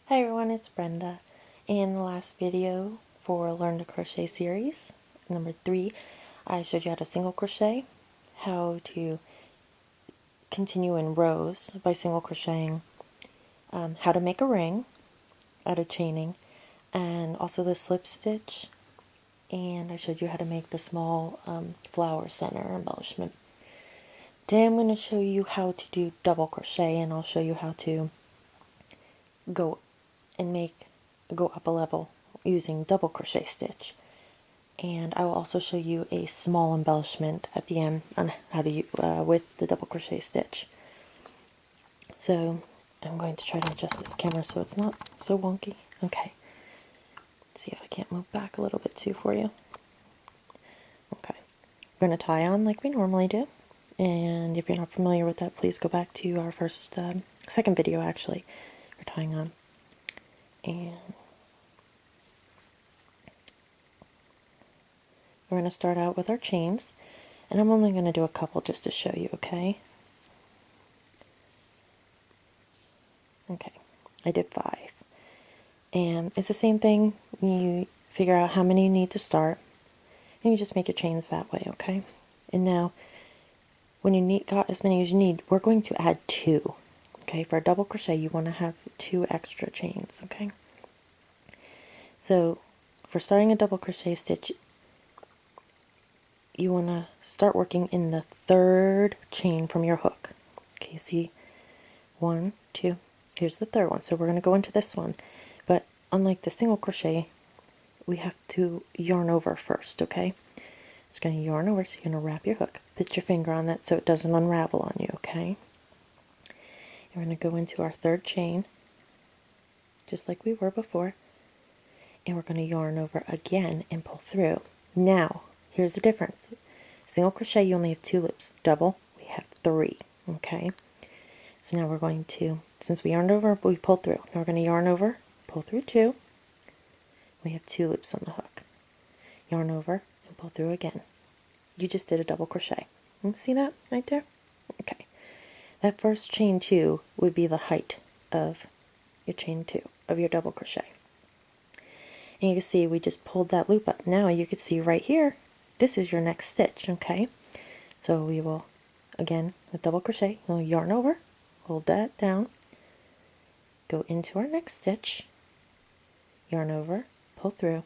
Hi everyone, it's Brenda. In the last video for Learn to Crochet series, number 3, I showed you how to single crochet, how to continue in rows by single crocheting, how to make a ring out of chaining, and also the slip stitch, and I showed you how to make the small flower center embellishment. Today I'm going to show you how to do double crochet, and I'll show you how to go up a level using double crochet stitch, and I will also show you a small embellishment at the end on how to with the double crochet stitch. So I'm going to try to adjust this camera so it's not so wonky. Okay, let's see if I can't move back a little bit too for you. Okay, we're going to tie on like we normally do, and if you're not familiar with that, please go back to our second video actually for tying on. And we're going to start out with our chains, and I'm only going to do a couple just to show you, okay? Okay, I did 5. And it's the same thing. You figure out how many you need to start, and you just make your chains that way, okay? And now, when you got as many as you need, we're going to add 2. Okay, for a double crochet, you want to have 2 extra chains, okay? So, for starting a double crochet stitch, you want to start working in the 3rd chain from your hook. Okay, see, 1, 2, here's the 3rd one. So we're going to go into this one, but unlike the single crochet, we have to yarn over first, okay? It's going to yarn over, so you're going to wrap your hook, put your finger on that so it doesn't unravel on you, okay? We're going to go into our 3rd chain, just like we were before, and we're going to yarn over again and pull through. Now, here's the difference. Single crochet, you only have 2 loops. Double, we have 3, okay? So now we're going to, since we yarned over, we pulled through. Now we're going to yarn over, pull through 2. We have 2 loops on the hook. Yarn over and pull through again. You just did a double crochet. You see that right there? Okay. That first chain 2 would be the height of your chain 2 of your double crochet. And you can see we just pulled that loop up. Now you can see right here, this is your next stitch, okay? So we will, again, with double crochet, we'll yarn over, hold that down, go into our next stitch, yarn over, pull through,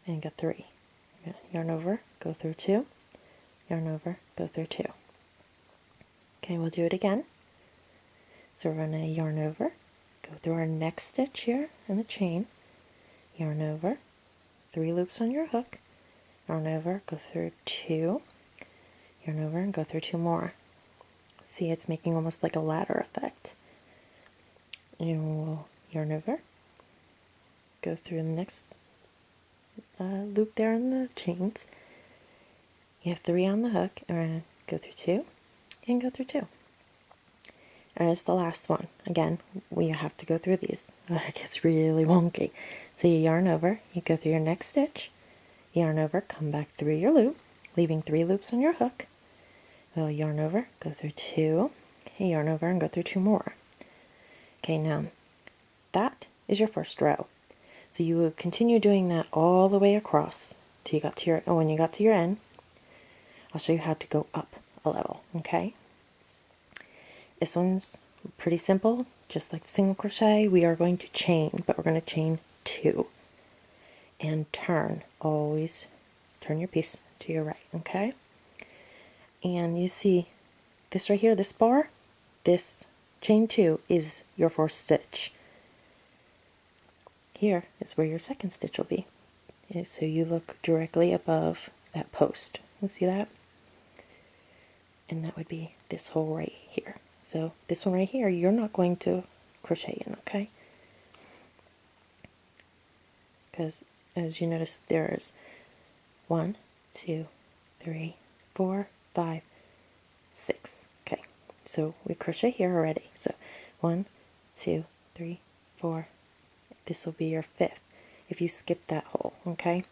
and get 3. Yarn over, go through 2, yarn over, go through 2. Okay, we'll do it again. So we're going to yarn over, go through our next stitch here in the chain, yarn over, 3 loops on your hook, yarn over, go through 2, yarn over, and go through 2 more. See, it's making almost like a ladder effect. And we'll yarn over, go through the next loop there in the chains. You have 3 on the hook, and we're going to go through 2 and go through 2. And it's the last one. Again, we have to go through these. It gets really wonky. So you yarn over, you go through your next stitch, yarn over, come back through your loop, leaving 3 loops on your hook. We'll yarn over, go through 2, yarn over, and go through 2 more. Okay, now that is your first row. So you will continue doing that all the way across till you got to when you got to your end. I'll show you how to go up a level, okay? This one's pretty simple, just like single crochet. We are going to chain, but we're going to chain 2 and turn. Always turn your piece to your right, okay? And you see this right here, this bar, this chain 2 is your 4th stitch. Here is where your 2nd stitch will be. So you look directly above that post. You see that? And that would be this hole right here. So this one right here, you're not going to crochet in, okay? Because as you notice, there's 1, 2, 3, 4, 5, 6. Okay, so we crochet here already. So 1, 2, 3, 4. This will be your 5th if you skip that hole, okay?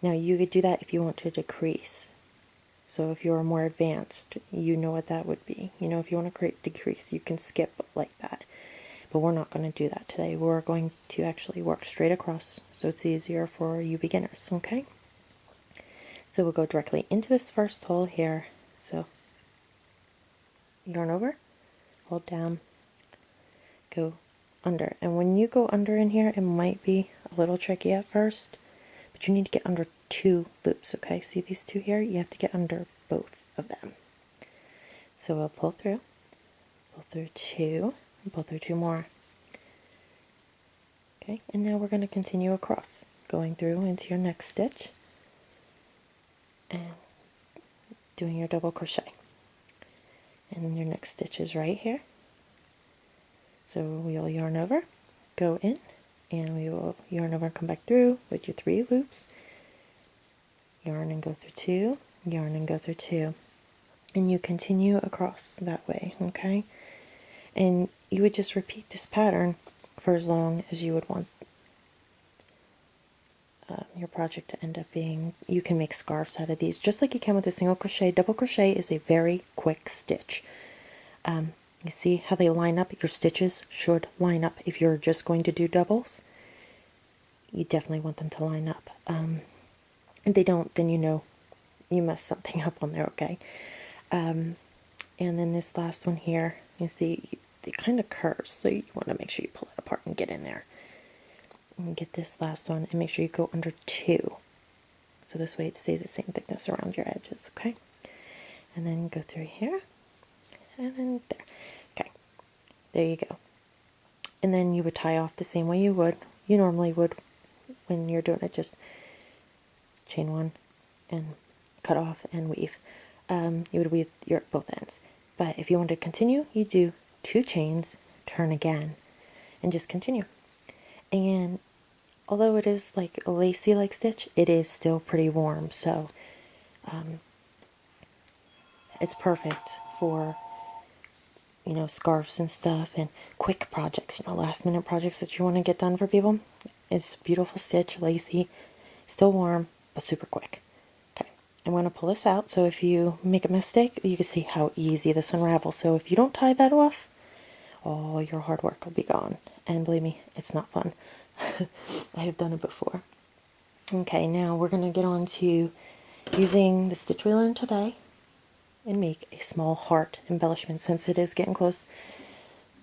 Now you could do that if you want to decrease. So if you're more advanced, you know what that would be. You know, if you want to decrease, you can skip like that. but we're not going to do that today. We're going to actually work straight across so it's easier for you beginners, okay? So we'll go directly into this first hole here. So yarn over, hold down, go under. And when you go under in here, it might be a little tricky at first, but you need to get under 2 loops, okay? See these 2 here? You have to get under both of them. So we'll pull through 2, and pull through 2 more. Okay, and now we're going to continue across, going through into your next stitch and doing your double crochet. And your next stitch is right here. So we'll yarn over, go in, and we will yarn over and come back through with your 3 loops, yarn and go through 2, yarn and go through 2, and you continue across that way, okay? And you would just repeat this pattern for as long as you would want your project to end up being. You can make scarves out of these just like you can with a single crochet. Double crochet is a very quick stitch. You see how they line up? Your stitches should line up. If you're just going to do doubles, you definitely want them to line up. If they don't, then you know you messed something up on there, okay? And then this last one here, you see it kind of curves, so you want to make sure you pull it apart and get in there. And get this last one and make sure you go under 2. So this way it stays the same thickness around your edges, okay? And then go through here, and then there. Okay, there you go. And then you would tie off the same way you normally would when you're doing it, just chain 1 and cut off and weave. You would weave your both ends. But if you want to continue, you do 2 chains, turn again, and just continue. And although it is like a lacy like stitch, it is still pretty warm, so it's perfect for, you know, scarves and stuff and quick projects, you know, last minute projects that you want to get done for people. It's a beautiful stitch, lacy, still warm, but super quick. Okay, I'm going to pull this out, so if you make a mistake, you can see how easy this unravels. So if you don't tie that off, all your hard work will be gone. And believe me, it's not fun. I have done it before. Okay, now we're going to get on to using the stitch we learned today and make a small heart embellishment. Since it is getting close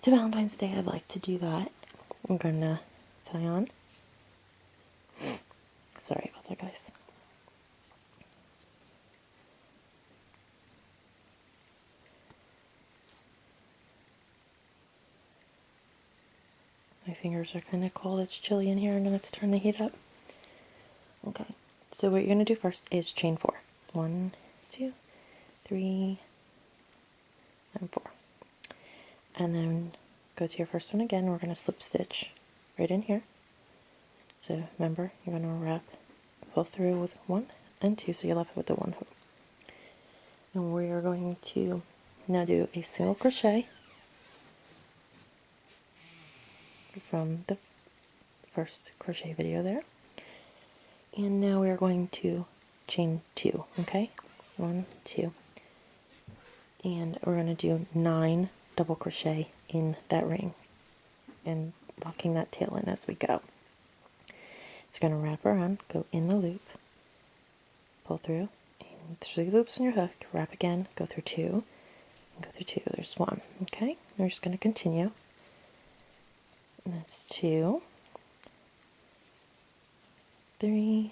to Valentine's Day, I'd like to do that. I'm going to tie on. Sorry about that, guys. My fingers are kind of cold. It's chilly in here, and let's turn the heat up. Okay, so what you're going to do first is chain 4. 1, 2, 3, and 4. And then go to your first one again. We're going to slip stitch right in here. So remember, you're going to wrap, pull through with 1 and 2, so you're left with the 1 hook. And we are going to now do a single crochet from the first crochet video there. And now we're going to chain 2, okay? 1, 2. And we're going to do 9 double crochet in that ring and locking that tail in as we go. It's going to wrap around, go in the loop, pull through, and 3 loops on your hook, wrap again, go through 2, and go through 2. There's 1, okay? We're just going to continue. And that's 2, 3,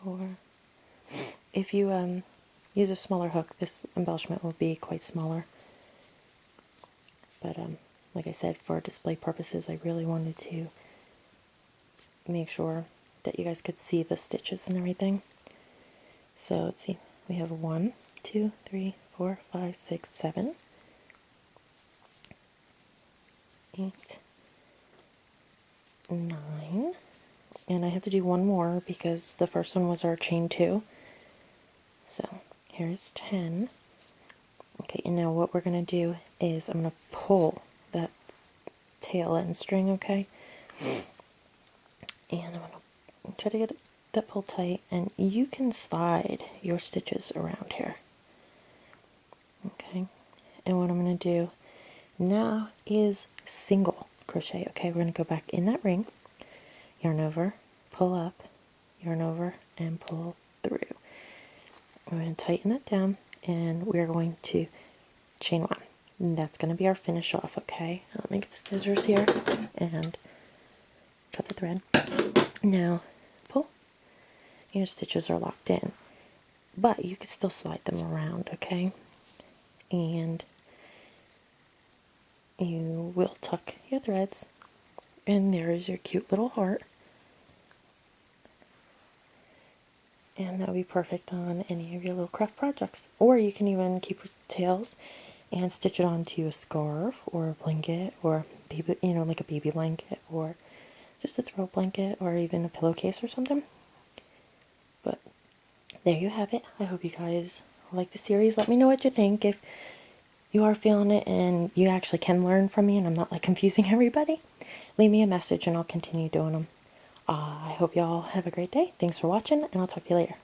4. If you use a smaller hook, this embellishment will be quite smaller. But like I said, for display purposes, I really wanted to make sure that you guys could see the stitches and everything. So let's see, we have 1, 2, 3, 4, 5, 6, 7, 8, 9, and I have to do 1 more because the first one was our chain 2. So here's 10. Okay, and now what we're going to do is I'm going to pull that tail end string, okay? And I'm going to try to get it that pull tight, and you can slide your stitches around here. Okay, and what I'm going to do now is single crochet. Okay, we're going to go back in that ring, yarn over, pull up, yarn over, and pull through. We're going to tighten that down, and we're going to chain one. And that's going to be our finish off. Okay, let me get the scissors here and cut the thread. Now pull. Your stitches are locked in, but you can still slide them around. Okay, and you will tuck your threads, and there is your cute little heart. And that would be perfect on any of your little craft projects. Or you can even keep your tails and stitch it onto a scarf or a blanket, or baby, like a baby blanket, or just a throw blanket, or even a pillowcase or something. But there you have it. I hope you guys like the series. Let me know what you think. If you are feeling it and you actually can learn from me and I'm not like confusing everybody, leave me a message and I'll continue doing them. I hope y'all have a great day. Thanks for watching, and I'll talk to you later.